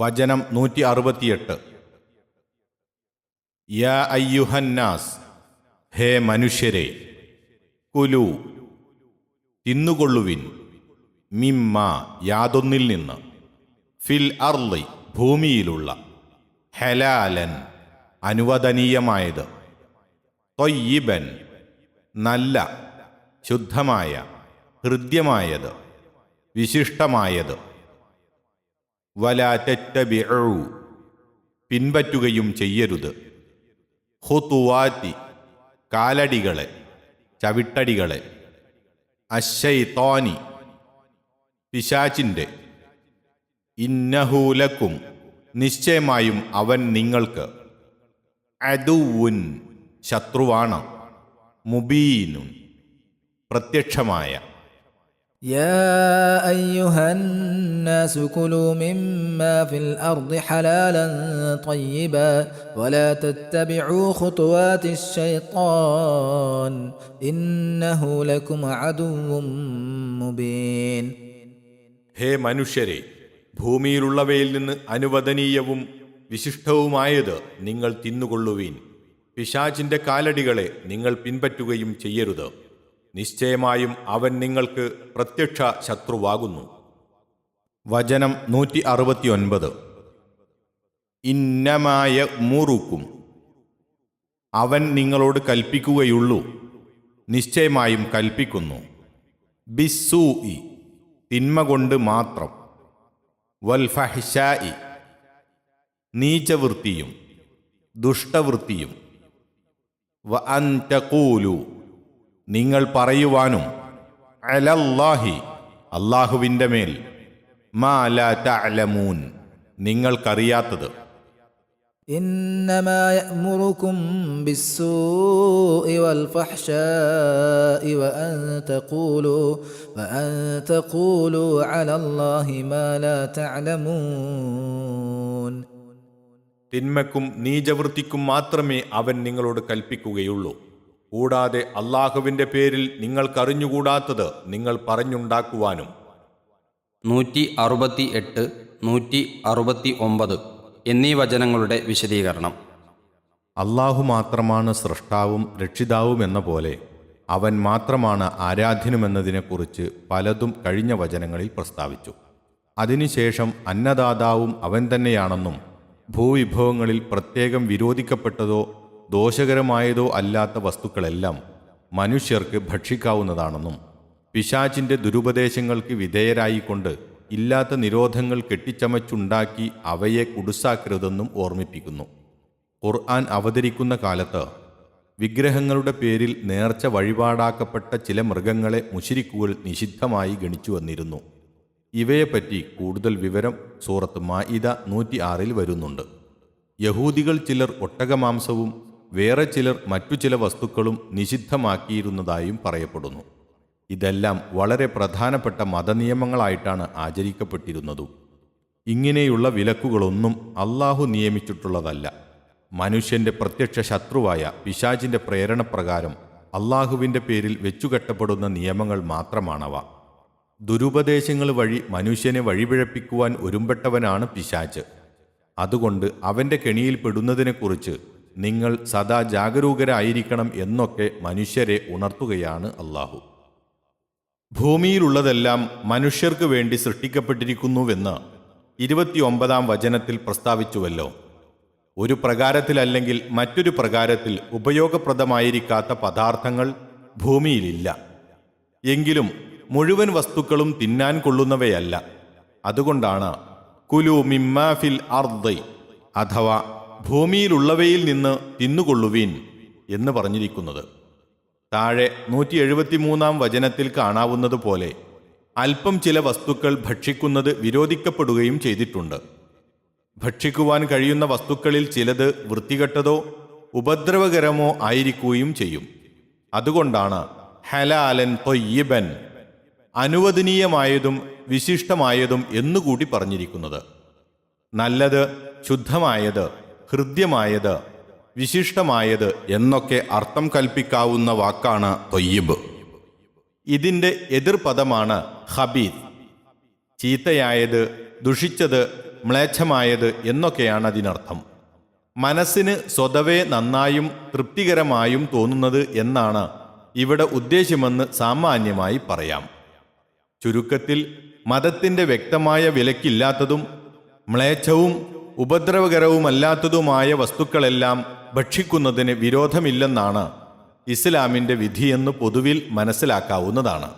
വചനം 168. യാ അയ്യുഹന്നാസ്, ഹേ മനുഷ്യരെ, കുലു തിന്നുകൊള്ളുവിൻ, മിമ്മ യാതൊന്നിൽ നിന്ന്, ഫിൽ അർളി ഭൂമിയിലുള്ള, ഹലാലൻ അനുവദനീയമായത്, ത്വയ്യിബൻ നല്ല ശുദ്ധമായ ഹൃദ്യമായത് വിശിഷ്ടമായത്, വലാ തത്തബിഉ പിൻപറ്റുകയും ചെയ്യരുത്, ഖുതുവാതി കാലടികളെ ചവിട്ടടികളെ, അശ്ശൈത്വാനി പിശാചിൻ്റെ, ഇന്നഹു ലക്കും നിശ്ചയമായും അവൻ നിങ്ങൾക്ക്, അദുവുൻ ശത്രുവാണ്, മുബീനുൻ പ്രത്യക്ഷമായ. يا أيها الناس كلوا مما في الأرض حلالا طيبا ولا تتبعوا خطوات الشيطان إنه لكم عدو مبين. ഹേ മനുഷ്യരെ, ഭൂമിയിലുള്ളവയിൽ നിന്ന് അനുവദനീയവും വിശിഷ്ടവുമായത് നിങ്ങൾ തിന്നുകൊള്ളുവീൻ. പിശാചിന്റെ കാലടികളെ നിങ്ങൾ പിൻപറ്റുകയും ചെയ്യരുത്. നിശ്ചയമായും അവൻ നിങ്ങൾക്ക് പ്രത്യക്ഷ ശത്രുവാകുന്നു. വചനം 169. ഇന്നമായ മുറുക്കും, അവൻ നിങ്ങളോട് കൽപ്പിക്കുകയുള്ളൂ, നിശ്ചയമായും കൽപ്പിക്കുന്നു, ബിസ്സൂഇ തിന്മ കൊണ്ട് മാത്രം, വൽഫഹ്ശാഇ നീചവൃത്തിയും ദുഷ്ടവൃത്തിയും, വ അൻ തഖൂലു നിങ്ങൾ പറയുവാനും, അലല്ലാഹി അല്ലാഹുവിൻ്റെ മേൽ, മാ ലാ തഅലമൂൻ നിങ്ങൾക്കറിയാത്തത്. إنما يأمركم بالسوء والفحشاء وأن تقولوا على الله ما لا تعلمون. തിന്മക്കും നീചവൃത്തിക്കും മാത്രമേ അവൻ നിങ്ങളോട് കൽപ്പിക്കുകയുള്ളൂ. കൂടാതെ അള്ളാഹുവിൻ്റെ പേരിൽ നിങ്ങൾക്കറിഞ്ഞുകൂടാത്തത് നിങ്ങൾ പറഞ്ഞുണ്ടാക്കുവാനും. 168, 169 എന്നീ വചനങ്ങളുടെ വിശദീകരണം. അള്ളാഹു മാത്രമാണ് സൃഷ്ടാവും രക്ഷിതാവും എന്ന പോലെ അവൻ മാത്രമാണ് ആരാധ്യനുമെന്നതിനെക്കുറിച്ച് പലതും കഴിഞ്ഞ വചനങ്ങളിൽ പ്രസ്താവിച്ചു. അതിനുശേഷം അന്നദാതാവും അവൻ തന്നെയാണെന്നും ഭൂവിഭവങ്ങളിൽ പ്രത്യേകം വിരോധിക്കപ്പെട്ടതോ ദോഷകരമായതോ അല്ലാത്ത വസ്തുക്കളെല്ലാം മനുഷ്യർക്ക് ഭക്ഷിക്കാവുന്നതാണെന്നും, പിശാചിൻ്റെ ദുരുപദേശങ്ങൾക്ക് വിധേയരായിക്കൊണ്ട് ഇല്ലാത്ത നിരോധങ്ങൾ കെട്ടിച്ചമച്ചുണ്ടാക്കി അവയെ കുടുസാക്കരുതെന്നും ഓർമ്മിപ്പിക്കുന്നു. ഖുർആൻ അവതരിക്കുന്ന കാലത്ത് വിഗ്രഹങ്ങളുടെ പേരിൽ നേർച്ച വഴിപാടാക്കപ്പെട്ട ചില മൃഗങ്ങളെ മുശ്രിക്കുകൾ നിഷിദ്ധമായി ഗണിച്ചു വന്നിരുന്നു. ഇവയെപ്പറ്റി കൂടുതൽ വിവരം സൂറത്ത് മാഇദ 106 വരുന്നുണ്ട്. യഹൂദികൾ ചിലർ ഒട്ടകമാംസവും വേറെ ചിലർ മറ്റു ചില വസ്തുക്കളും നിഷിദ്ധമാക്കിയിരുന്നതായും പറയപ്പെടുന്നു. ഇതെല്ലാം വളരെ പ്രധാനപ്പെട്ട മതനിയമങ്ങളായിട്ടാണ് ആചരിക്കപ്പെട്ടിരുന്നതും. ഇങ്ങനെയുള്ള വിലക്കുകളൊന്നും അള്ളാഹു നിയമിച്ചിട്ടുള്ളതല്ല. മനുഷ്യന്റെ പ്രത്യക്ഷ ശത്രുവായ പിശാചിന്റെ പ്രേരണപ്രകാരം അള്ളാഹുവിൻ്റെ പേരിൽ വെച്ചുകെട്ടപ്പെടുന്ന നിയമങ്ങൾ മാത്രമാണവ. ദുരുപദേശങ്ങൾ വഴി മനുഷ്യനെ വഴിപിഴപ്പിക്കുവാൻ ഒരുമ്പെട്ടവനാണ് പിശാച്. അതുകൊണ്ട് അവൻ്റെ കെണിയിൽ പെടുന്നതിനെക്കുറിച്ച് നിങ്ങൾ സദാ ജാഗരൂകരായിരിക്കണം എന്നൊക്കെ മനുഷ്യരെ ഉണർത്തുകയാണ് അള്ളാഹു. ഭൂമിയിലുള്ളതെല്ലാം മനുഷ്യർക്ക് വേണ്ടി സൃഷ്ടിക്കപ്പെട്ടിരിക്കുന്നുവെന്ന് 29 വചനത്തിൽ പ്രസ്താവിച്ചുവല്ലോ. ഒരു പ്രകാരത്തിലല്ലെങ്കിൽ മറ്റൊരു പ്രകാരത്തിൽ ഉപയോഗപ്രദമായിരിക്കാത്ത പദാർത്ഥങ്ങൾ ഭൂമിയിലില്ല. എങ്കിലും മുഴുവൻ വസ്തുക്കളും തിന്നാൻ കൊള്ളുന്നവയല്ല. അതുകൊണ്ടാണ് കുലു മിമ്മാ ഫിൽ അർദി അഥവാ ഭൂമിയിലുള്ളവയിൽ നിന്ന് തിന്നുകൊള്ളുവീൻ എന്ന് പറഞ്ഞിരിക്കുന്നത്. താഴെ 173 വചനത്തിൽ കാണാവുന്നതുപോലെ അല്പം ചില വസ്തുക്കൾ ഭക്ഷിക്കുന്നത് വിരോധിക്കപ്പെടുകയും ചെയ്തിട്ടുണ്ട്. ഭക്ഷിക്കുവാൻ കഴിയുന്ന വസ്തുക്കളിൽ ചിലത് വൃത്തികെട്ടതോ ഉപദ്രവകരമോ ആയിരിക്കുകയും ചെയ്യും. അതുകൊണ്ടാണ് ഹലാലൻ ത്വയ്യിബൻ അനുവദനീയമായതും വിശിഷ്ടമായതും എന്നുകൂടി പറഞ്ഞിരിക്കുന്നത്. നല്ലത്, ശുദ്ധമായത്, ഹൃദ്യമായത്, വിശിഷ്ടമായത് എന്നൊക്കെ അർത്ഥം കൽപ്പിക്കാവുന്ന വാക്കാണ് ത്വയ്യിബ്. ഇതിൻ്റെ എതിർപദമാണ് ഖബീസ്. ചീത്തയായത്, ദുഷിച്ചത്, മ്ലേച്ഛമായത് എന്നൊക്കെയാണ് അതിനർത്ഥം. മനസ്സിന് സ്വതവേ നന്നായും തൃപ്തികരമായും തോന്നുന്നത് എന്നാണ് ഇവിടെ ഉദ്ദേശ്യമെന്ന് സാമാന്യമായി പറയാം. ചുരുക്കത്തിൽ മതത്തിൻ്റെ വ്യക്തമായ വിലക്കില്ലാത്തതും മ്ലേച്ഛവും ഉപദ്രവകരവുമല്ലാത്തതുമായ വസ്തുക്കളെല്ലാം ഭക്ഷിക്കുന്നതിന് വിരോധമില്ലെന്നാണ് ഇസ്ലാമിൻ്റെ വിധിയെന്ന് പൊതുവിൽ മനസ്സിലാക്കാവുന്നതാണ്.